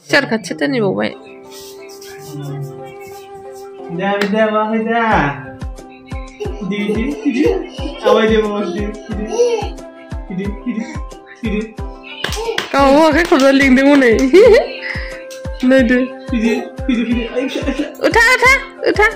Char खाथि दोनबावबाय गाव आखाइ खबजा लिंदोंमोन नै नायदो उथा उथा उथा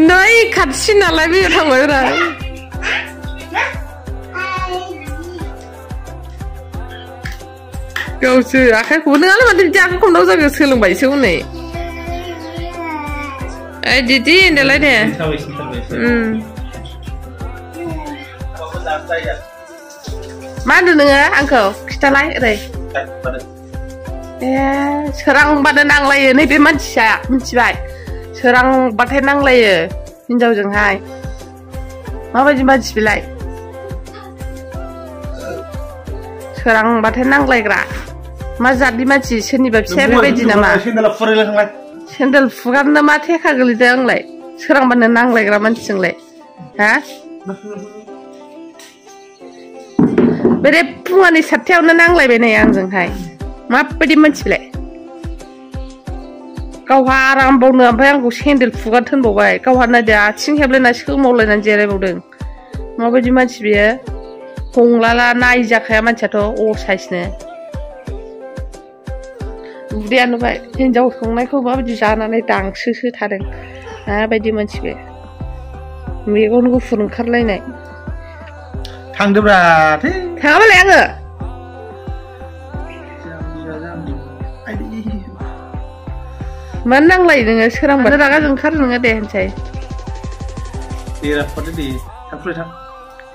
नै खाथिसिन नालाय बेयाव थांबायब्रा गावसो आखाइखौबो नोंहालाय माथो बिदि आखाइ खबनाव जागो सोलोंबायसो हनै ओइ दिदि होनदोलाय दे मा होनदों नोङो आंखौ खिथालाय ओरै ए सोरांबानो नांलायो नैबे मानसिया मिथिबाय सोरांबाथाय नांलायो हिनजावजोंहाय माबायदि मानसि बेलाय सोरांबाथाय नांलायग्रा मा जातनि मानसि सोरनिबा फिसाया बेबायदि नामा सेन्देल फुगारनो मा थेखा गोलैदों आंलाय सोरांबानो नांलायग्रा मानसिजोंलाय हा बेरे फुंनि 7थायावनो नांलायबाय नै आंजोंहाय माबायदि मानसि बेलाय गावहा आराम बावनो ओमफ्राय आंखौ सेन्देल फुगार थोनबावबाय गावहा नायदो आथिं हेबलायना सोमावलायनानै जिरायबावदों माबायदि मानसि बेयो हंलाला नायजाखाया मानसियाथ' असाइसनो उदैया नुबाय हिनजाव संनायखौ माबायदि जानानै दांसोसो थादों माबायदि मानसि बे मेगन गुफुर ओंखारलायनाय थांदोब्रा थाङाबालाय आङो मानो नांलायो नोङो सोरांबानो रागा ओंखारो नोङो दे होनसै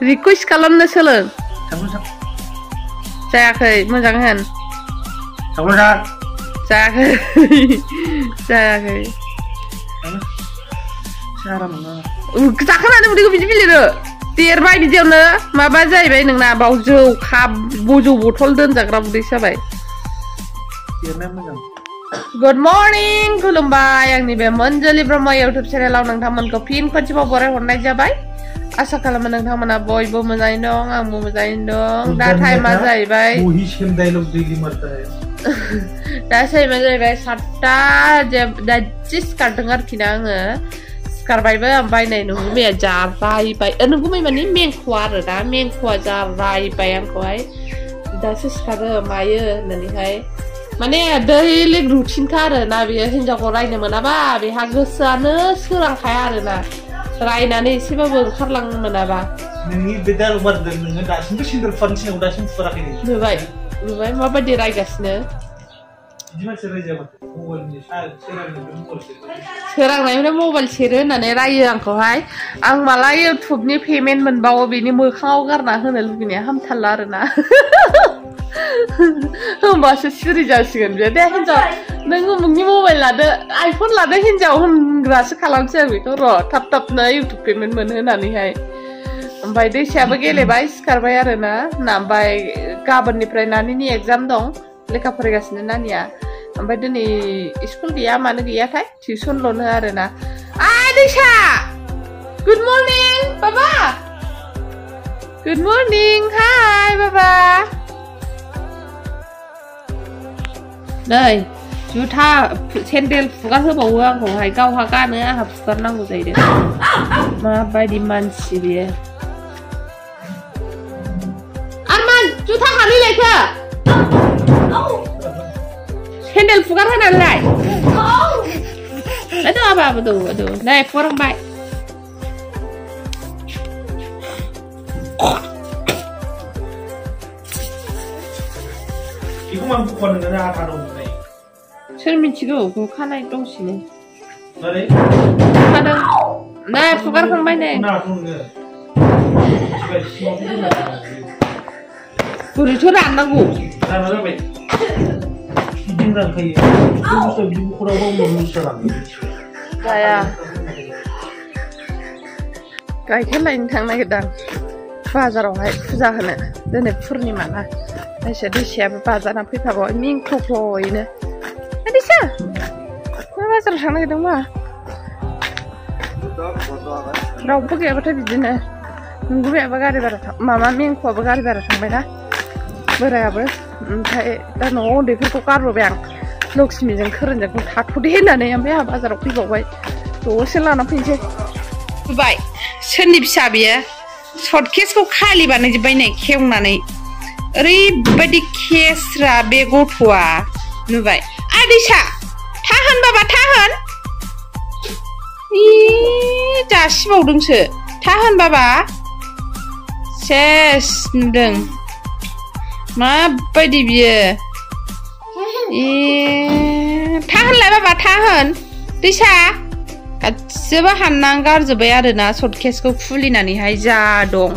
रिकुवेस्ट खालामनो सोलों जायाखै मोजां होन जायाखै जायाखै जाखानानै उदैखौ बिदि बिलिरो देरबाय बिदियावनो माबा जाहैबाय नोंना बाव जौ बथल दोनजाग्रा उदै जाबाय गुड मर्निं खुलुमबाय आंनि बे मनजुलि ब्रह्म इउटुब चेनेलाव नोंथांमोनखौ फिन खनसेबाव बरायहरनाय जाबाय आसा खालामो नोंथांमोना बयबो मोजाङैनो दं आंबो मोजाङैनो दं दा टाइमा जाहैबाय दा टाइमा जाहैबाय 7ता दासो सिखारदों आरोखि ना आङो सिखारबायबो ओमफ्राय नै नोंगुमैया जारायबाय नोंगुमै माने मेंख'वा आरो दा मेंख'वा जारायबाय आंखौहाय दासो सिखारो मायो होननानैहाय माने दैलिक रुटिनखा आरो ना बेयो हिनजावखौ रायनो मोनाबा बेहा गोसोआनो सोरांखाया आरो ना रायनानै एसेबाबो ओंखारलांनो मोनाबा नोंनि बे डायलग बारदों नोङो दासिमबो सेन्देल फुवारनि सिगाङाव दासिम फुवाराखै नुबाय नुबाय माबायदि रायगासिनो सोरांनायनिफ्राय मबाइल सेरो होननानै रायो आंखौहाय आं माला इउटुबनि पेमेन्ट मोनबावो बेनि मोखाङाव गारना होनो लुगैनाया हामथारला आरोना होमबासो सिरि जासिगोन बे दे हिनजाव नों उमुकनि मबाइल लादो आइफन लादो हिनजाव होनग्रासो खालामसै आं बेखौ र' थाब थाबनो इउटुब पेमेन्ट मोनो होननानैहाय ओमफ्राय दैसायाबो गेलेबाय सिखारबाय आरोना ओमफ्राय गाबोननिफ्राय नानिनि एग्जाम दं लेखा फरायगासिनो नानिया ओमफ्राय दिनै स्कुल गैया मानो गैयाथाय टिउसनल'नो आरोना दैसा गुड मर्निं बाबा गुड मर्निं हाय बाबा नै जुथा सेन्देल फुगार होबावो आंखौहाय गावहा गानो आंहा फुगारनांगौ जाहैदों माबायदि मानसि बेयो आरमान जुथा हालैलायखो सेन्देल फुगार होनानैलाय aduh apa tuh aduh naik kurang baik 이거 만 보는 거는 아까로 오네. 설미치고 그 카나이 똥시네. 그래? 카나 나 부가르 강바이네. 나 그러는 거. 집에 심어주는 거. 우리 전화 안 나고. 나 말아 봐. 이진랑 거의 여기서 미국으로 오면 사람. 자야. 가이켈라인 당나게다. 바자로हाय फुजा होनो दिनै पुर्निमा ना एसे दैसायाबो बाजारना फैफाबाय मिंख्ल'ख्ल'यैनो दैसा मा बाजाराव थांनो नागिरदों मा रावबो गैयाबाथाय बिदिनो नंगुबैयाबो गारि भारा माबा मेंख'आबो गारि भारा थांबायना बोरायाबो ओमफ्राय दा न'आव उन्दैफोरखौ गारबोबाय आं लक्ष्मीजों खोरोनजोंखौ थाथ'दे होननानै ओमफ्राय आंहा बाजाराव फैबावबाय दसे लाना फैनोसै नुबाय सोरनि फिसा बेयो सर्टकेसखौ खालि बानायजोब्बाय नै खेवनानै ओरैबायदि केसरा बे गथ'आ नुबाय आदैसा थाहोन बाबा थाहोन जासिबावदोंसो थाहोन बाबा सेस नुदों माबायदि बियो थाहोनलाय बाबा थाहोन दैसा गासिबो हाननानै गारजोब्बाय आरोना सर्टकेसखौ खुलिनानैहाय जा दं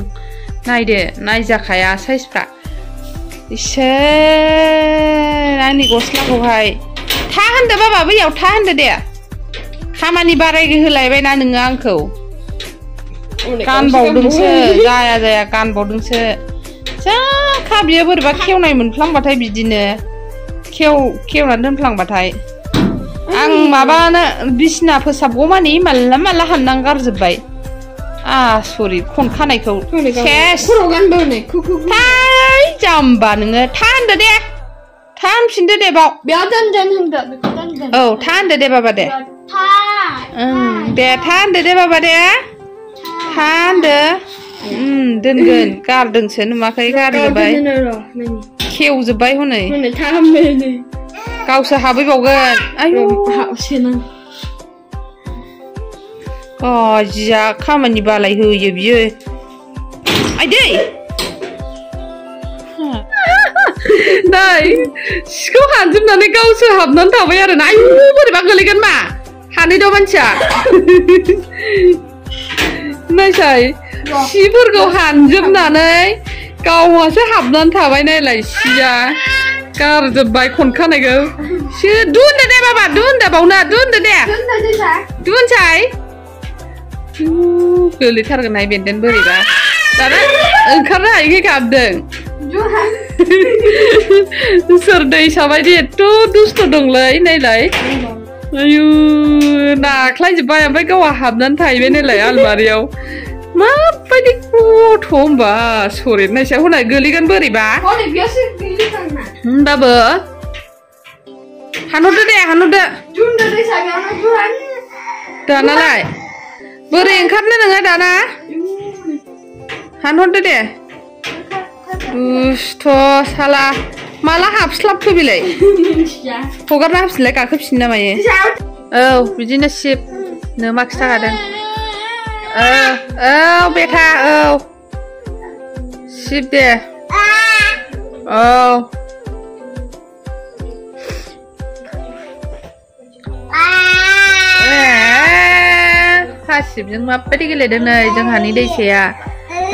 नायदो नायजाखाया साइजफ्रा इसोर आंनि गस्लाखौहाय थाहोनदो बाबा बैयाव थाहोनदो दे खामानि बाराय होलायबायना नोङो आंखौ गानबावदोंसो जाया जाया गानबावदोंसो जा खा बियो बोरैबा खेवनाय मोनफ्लांबाथाय बिदिनो खेवनानै दोनफ्लांबाथाय आं माबानो बिसिना फोसाबगौमानि माला माला हाननानै गारजोब्बाय सरि खन खानायखौ सेस थाय जाम्बा नोङो थाहोनदो दे थाहोनफिनदो दे बाव औ थाहोनदो दे बाबा दे दे थाहोनदो दे बाबा दे थाहोनदो दोनगोन गारदोंसो नुवाखै गारजोब्बाय खेवजोब्बाय हनै गावसो हाबैबावगोन आयु जिया खामानि बालाय होयो बियो आइदै नै सिखौ हानजोबनानै गावसो हाबनानै थाबाय आरो ना आयु बोरैबा गोलैगोन मा हानैद' मानसिया नायसाय सिफोरखौ हानजोबनानै गावहासो हाबनानै थाबाय नायलाय सिया गारजोब्बाय खनखानायखौ दुनदो दे बाबा दुनदो बावना दुनदो दे दुनसाय गोलैथारगोनहाय बेन्दों बोरैबा दाना ओंखारनो हायैखाय गाबदों सोर दैसा बायदि एथ' दुस्थ' दंलै नायलाय आयु नाख्लायजोब्बाय ओमफ्राय गावहा हाबनानै थाहैबाय नायलाय आलमारियाव माबायदि गथ' होमबा सरि नायसा हनै गोलैगोन बोरैबा होमबाबो हानहरदो दे हानहरदो दानालाय बोरै ओंखारनो नोङो दाना हानहरदो दे दुस्थ' साला माला हाबस्लाबखो बेलाय हगारना हाबफिनलाय गाखोफिन ना मायो औ बिदिनो सिब नो मा खिथाखादों औ बेटा औ सिब दे औ हासिबजों माबायदि गेलेदों नै जोंहानि दैसाया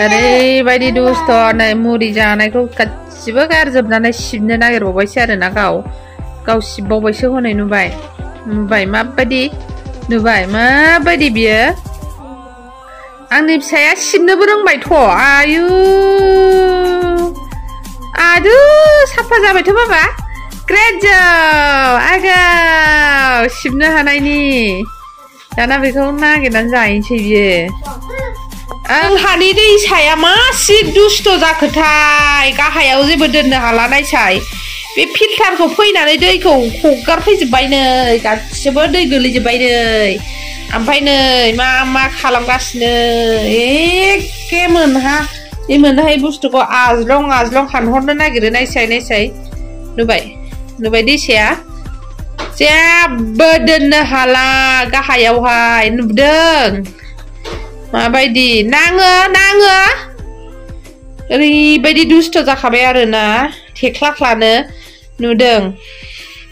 ओरैबायदि दुस्थ' नै मुरि जानायखौ गासिबो गारजोबनानै सिबनो नागिरबावबायसो आरोना गाव सिबबावबायसो हनै नुबाय माबायदि नुबाय माबायदि बियो आंनि फिसाया सिबनोबो रोंबायथ' आयु आदु साफा जाबायथ' बाबा ग्रेट जब आगाव सिबनो हानायनि दाना बेखौ नागिरनानै जाहैनोसै बियो आंहानि दैसाया मासि दुस्थ' जाखोथाय गाहायाव जेबो दोननो हाला नायसाय बे फिल्टारखौ फैनानै दैखौ हगारफैजोब्बाय नै गासिबो दै गोलैजोब्बाय नै ओमफ्राय नै मा खालामगासिनो एखे मोनहाय बुस्थुखौ आज्लं हानहरनो नागिरो नायसाय नुबाय दैसाया जेबो दोननो हाला गाहायावहाय नुदों माबायदि नाङो ओरैबायदि दुस्थ' जाखाबाय आरोना थेख्लाख्लानो नुदों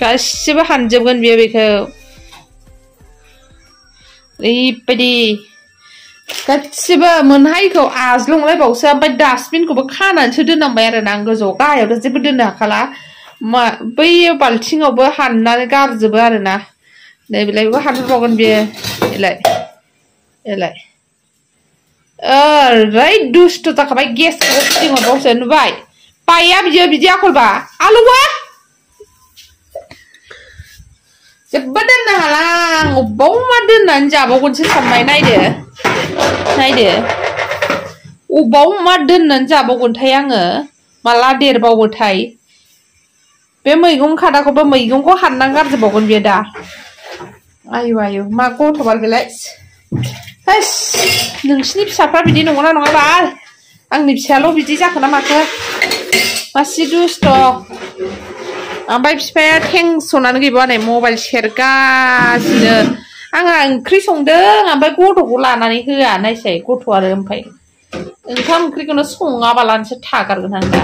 गासिबो हानजोबगोन बियो बेखौ ओरैबायदि गासिबो मोनहायखौ आज्लंलायबावसो ओमफ्राय डास्टबिनखौबो खानानैसो दोननांबाय आरोना आं गोजौआव गाहायावथ' जेबो दोननो हाखाला बै बाल्थिङावबो हाननानै गारजोबो आरोना नै बेलायबो हानहरबावगोन बियो एलाय ओरै दुस्थ' जाखाबाय गेसखौ फिदिंहरबावसो नुबाय बाया बियो बिदि आखलबा आलौआ जेबो दोननो हाला आं अबाव मा दोननानै जाबावगोनसो सानबाय नायदो अबाव मा दोननानै जाबावगोनथाय आङो माला देरबावोथाय बे मैगं खादाखौबो मैगंखौ हाननानै गारजोबबावगोन बेयो दा आयु आयु मा गथ'बाल बेलाय हैस नोंसिनि फिसाफ्रा बिदि नंगौना नङा बाल आंनि फिसायाल' बिदि जाखो ना माखो मासि दुस्थ' ओमफ्राय बिफाया टेनसनानो गैबावा नै मबाइल सेरगासिनो आंहा ओंख्रि संदों ओमफ्राय गथ'खौ लानानै होआ नायसाय गथ' आरो ओमफ्राय ओंखाम ओंख्रिखौनो सङाबालानोसो थागारगोन आं दा